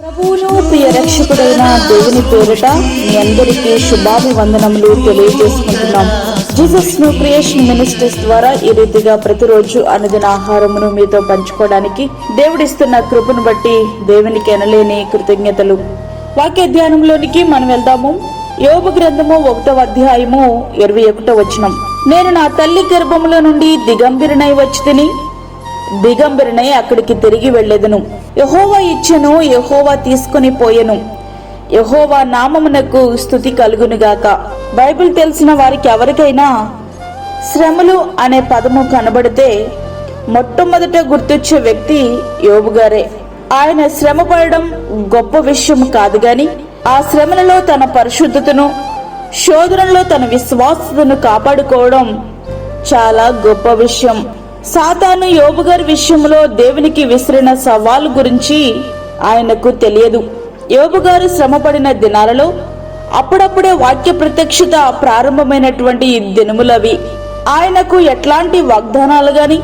ప్రభువును ప్రియ రక్షకుడైన దేవుని పేరిట మీ అందరికీ శుభాభివందనములు తెలియజేసుకుంటున్నాం. జీసస్ న్యూ క్రియేషన్ మినిస్ట్రీస్ ద్వారా ఈ రీతిగా ప్రతిరోజు అనుదిన ఆహారమును మీతో పంచుకోవడానికి దేవుడిస్తున్న కృపను బట్టి దేవునికి ఎనలేని కృతజ్ఞతలు. వాక్య ధ్యానంలోనికి మనం వెళ్దాము. యోబు గ్రంథము 1వ అధ్యాయము 21వ వచనం. నేను నా తల్లి గర్భములో నుండి దిగంబరినై వచ్చితిని, దిగంబరినై అక్కడికి తిరిగి వెళ్ళెదను. యెహోవా ఇచ్చెను, యెహోవా తీసుకుని పోయెను. యెహోవా నామమునకు స్తుతి కలుగునుగాక. బైబిల్ తెలిసిన వారికి ఎవరికైనా శ్రమలు అనే పదము కనబడితే మొట్టమొదట గుర్తొచ్చే వ్యక్తి యోబు గారే. ఆయన శ్రమ పడడం గొప్ప విషయం కాదు గాని ఆ శ్రమలలో తన పరిశుద్ధతను, శోధనలో తన విశ్వాసతను కాపాడుకోవడం చాలా గొప్ప విషయం. సాతాను యోబు గారి విషయంలో దేవునికి విసిరిన సవాలు గురించి ఆయనకు తెలియదు. యోబు గారు శ్రమపడిన దినాలలో అప్పుడప్పుడే వాక్య ప్రత్యక్షత ప్రారంభమైనటువంటి దినములవి. ఆయనకు ఎట్లాంటి వాగ్దానాలు గాని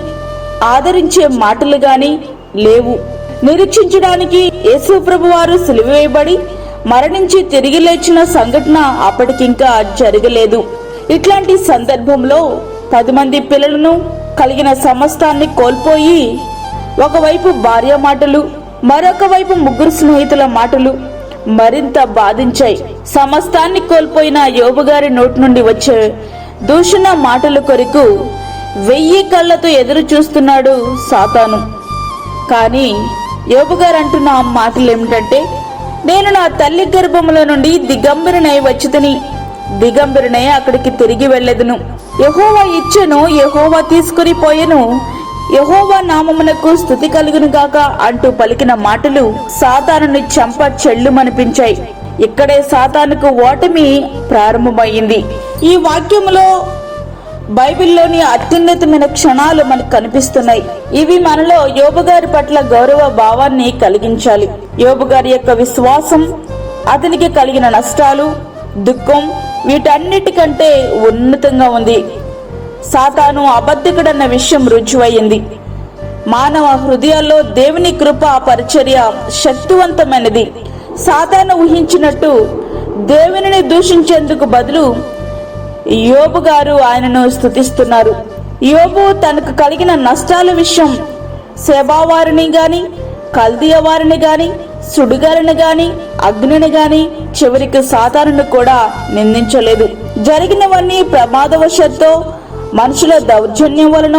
ఆదరించే మాటలు గాని లేవు. నిరీక్షించడానికి యేసు ప్రభు వారు సిలువ వేయబడి మరణించి తిరిగి లేచిన సంఘటన అప్పటికింకా జరగలేదు. ఇట్లాంటి సందర్భంలో 10 మంది పిల్లలను కలిగిన సమస్తాన్ని కోల్పోయి ఒకవైపు భార్య మాటలు, మరొక వైపు 3 స్నేహితుల మాటలు మరింత బాధించాయి. సమస్తాన్ని కోల్పోయిన యోబు గారి నోటి నుండి వచ్చే దూషణ మాటల కొరకు 1000 కళ్ళతో ఎదురు చూస్తున్నాడు సాతాను. కానీ యోబు గారు అంటున్న మాటలు ఏమిటంటే, నేను నా తల్లి గర్భములో నుండి దిగంబరినై వచ్చితిని, దిగంబరినై అక్కడికి తిరిగి వెళ్ళెదను. యెహోవా ఇచ్చెను, యెహోవా తీసుకుని పోయెను. యెహోవా నామమునకు స్తుతి కలుగునుగాక అంటూ పలికిన మాటలు సాతానుని చెంప చెల్లుమనిపించాయి. ఇక్కడే సాతానుకు ఓటమి ప్రారంభమైంది. ఈ వాక్యములో బైబిల్లోని అత్యున్నతమైన క్షణాలు మనకు కనిపిస్తున్నాయి. ఇవి మనలో యోబు గారి పట్ల గౌరవ భావాన్ని కలిగించాలి. యోబు గారి యొక్క విశ్వాసం, అతనికి కలిగిన నష్టాలు, దుఃఖం వీటన్నిటికంటే ఉన్నతంగా ఉంది. సాతాను అబద్ధికుడన్న విషయం రుజువయ్యింది. మానవ హృదయాల్లో దేవుని కృప పరిచర్య శక్తివంతమైనది. సాతాను ఊహించినట్టు దేవునిని దూషించేందుకు బదులు యోబు గారు ఆయనను స్తుతిస్తున్నారు. యోబు తనకు కలిగిన నష్టాల విషయం సెబావారిని గాని, కల్దీయ వారిని గాని, సుడిగారిని గాని, అగ్నిని గాని, చివరికి సాతానును కూడా నిందించలేదు. జరిగినవన్నీ ప్రమాదవశత్తు, మనుషుల దౌర్జన్యం వలన,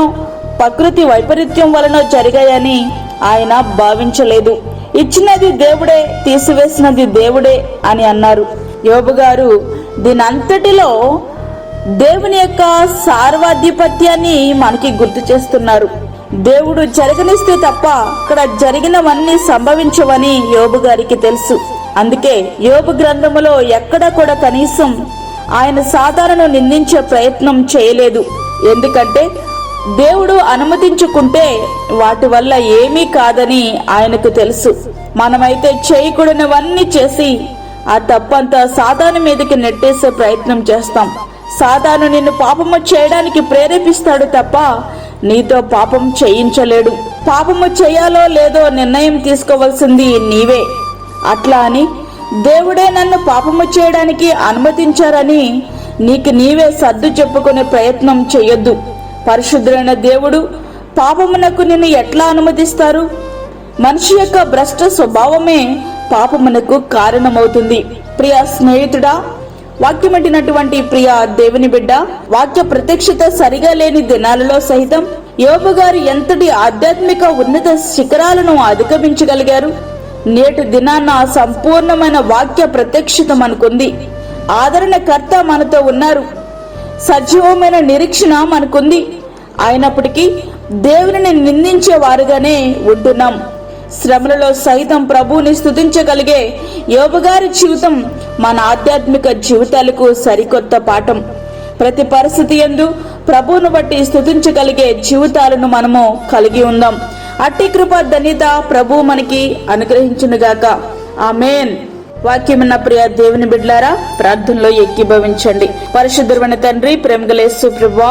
ప్రకృతి వైపరీత్యం వలన జరిగాయని ఆయన భావించలేదు. ఇచ్చినది దేవుడే, తీసివేసినది దేవుడే అని అన్నారు. యోబు గారు దీనంతటిలో దేవుని యొక్క సార్వాధిపత్యాన్ని మనకి గుర్తు చేస్తున్నారు. దేవుడు జరగనిస్తే తప్ప ఇక్కడ జరిగినవన్నీ సంభవించవని యోబు గారికి తెలుసు. అందుకే యోబు గ్రంథములో ఎక్కడ కూడా కనీసం ఆయన సాతానును నిందించే ప్రయత్నం చేయలేదు. ఎందుకంటే దేవుడు అనుమతించుకుంటే వాటి వల్ల ఏమీ కాదని ఆయనకు తెలుసు. మనమైతే చేయకూడనివన్నీ చేసి ఆ తప్పంతా సాతాను మీదకి నెట్టేసే ప్రయత్నం చేస్తాం. సాతాను నిన్ను పాపము చేయడానికి ప్రేరేపిస్తాడు తప్ప నీతో పాపం చేయించలేడు. పాపము చేయాలో లేదో నిర్ణయం తీసుకోవాల్సింది నీవే. అట్లా అని దేవుడే నన్ను పాపము చేయడానికి అనుమతించారని నీకు నీవే సర్దు చెప్పుకునే ప్రయత్నం చేయొద్దు. పరిశుద్ధులైన దేవుడు పాపమునకు నిన్ను ఎట్లా అనుమతిస్తారు? మనిషి యొక్క భ్రష్ట స్వభావమే పాపమునకు కారణమవుతుంది. ప్రియ స్నేహితుడా, వాక్యమంటినటువంటి ప్రియ దేవుని బిడ్డ, వాక్య ప్రత్యక్షత సరిగా లేని దినాలలో సహితం యోబు గారు ఎంతటి ఆధ్యాత్మిక ఉన్నత శిఖరాలను అధిగమించగలిగారు. నేటి దినాన్న సంపూర్ణమైన వాక్య ప్రత్యక్షత మనకుంది. ఆదరణకర్త మనతో ఉన్నారు. సజీవమైన నిరీక్షణ మనకుంది. అయినప్పటికీ దేవుని నిందించే వారుగానే ఉంటున్నాం. శ్రమలలో సైతం ప్రభువుని స్తుతించగలిగే యోబు గారి జీవితం మన ఆధ్యాత్మిక జీవితాలకు సరికొత్త పాఠం. ప్రతి పరిస్థితి యందు ప్రభువును బట్టి స్తుతించగలిగే జీవితాలను మనము కలిగి ఉందాం. అట్టి కృప ధన్యత ప్రభువు మనకి అనుగ్రహించునుగాక. ఆమేన్. వాక్యమున్న ప్రియ దేవుని బిడ్డలారా, ప్రార్థనలో ఏకీభవించండి. పరిశుద్ధమైన తండ్రి, ప్రేమగల యేసు ప్రభువా,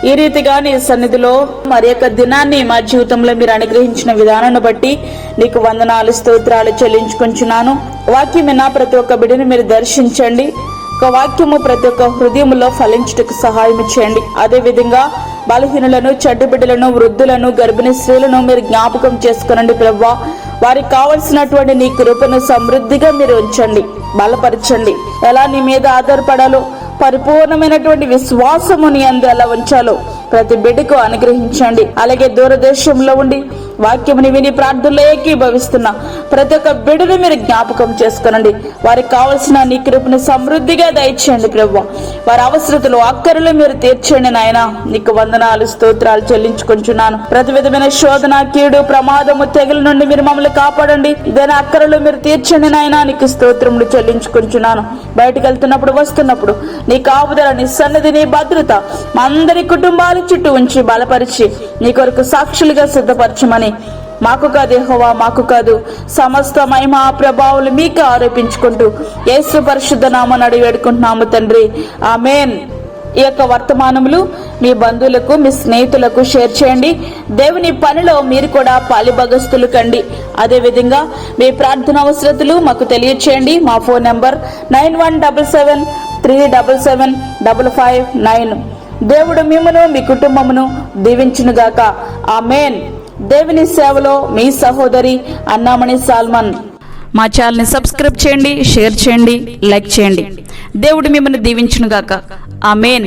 ఈ రీతిగా నీ సన్నిధిలో మరి యొక్క దినాన్ని మా జీవితంలో మీరు అనుగ్రహించిన విధానాన్ని బట్టి నీకు వందనాలు, స్తోత్రాలు చెల్లించుకుంటున్నాను. వాక్యమున్న ప్రతి ఒక్క బిడ్డను మీరు దర్శించండి. ఒక వాక్యము ప్రతి ఒక్క హృదయంలో ఫలించుటకు సహాయం చేయండి. అదే విధంగా బలహీనులను, చెడ్డ బిడ్డలను, వృద్ధులను, గర్భిణీ స్త్రీలను మీరు జ్ఞాపకం చేసుకునండి ప్రభువా. వారికి కావలసినటువంటి నీ కృపను సమృద్ధిగా మీరు ఉంచండి, బలపరచండి. ఎలా నీ మీద ఆధారపడాలో, పరిపూర్ణమైనటువంటి విశ్వాసము నీ అందు ఎలా ఉంచాలో ప్రతి బిడ్డకు అనుగ్రహించండి. అలాగే దూరదేశంలో ఉండి వాక్యముని విని ప్రార్థనలో ఏకీభవిస్తున్న ప్రతి ఒక్క బిడ్డను మీరు జ్ఞాపకం చేసుకునండి. వారికి కావలసిన నీ కృపను సమృద్ధిగా దయచేయండి ప్రభువా. వారి అవసరతలు, అక్కరలు మీరు తీర్చండి నాయన. నీకు వందనాలు, స్తోత్రాలు చెల్లించుకుంటున్నాను. ప్రతి విధమైన శోధన, కీడు, ప్రమాదము, తెగుల నుండి మీరు మమ్మల్ని కాపాడండి. ఇదైనా అక్కరలు మీరు తీర్చండి నాయన. నీకు స్తోత్రములు చెల్లించుకుంటున్నాను. బయటకు వెళ్తున్నప్పుడు, వస్తున్నప్పుడు నీ కాపుదల, నీ సన్నిధి, నీ భద్రత మా అందరి కుటుంబాల చుట్టూ ఉంచి బలపరిచి నీ కొరకు సాక్షులుగా సిద్ధపరచమని, మాకు కాదు యెహోవా, మాకు కాదు, సమస్త మహిమ ప్రభావాలు మీకు ఆరోపించుకుంటూ యేసు పరిశుద్ధ నామమున అడిగి వేడుకుంటున్నాము తండ్రి, ఆమేన్. ఈ యొక్క వర్తమానములు మీ బంధువులకు, మీ స్నేహితులకు షేర్ చేయండి. దేవుని పనిలో మీరు కూడా పాలిభాగస్తులు కండి. అదేవిధంగా మీ ప్రార్థన అవసరతలు మాకు తెలియచేయండి. మా ఫోన్ నంబర్ 9177377559. దేవుడు మిమ్మును, మీ కుటుంబమును దీవించునుగాక. ఆమేన్. దేవుని సేవలో మీ సహోదరి అన్నామణి సాల్మన్. మా ఛానల్ని సబ్స్క్రైబ్ చేయండి, షేర్ చేయండి, లైక్ చేయండి. దేవుడు మిమ్మల్ని దీవించునుగాక. ఆమేన్.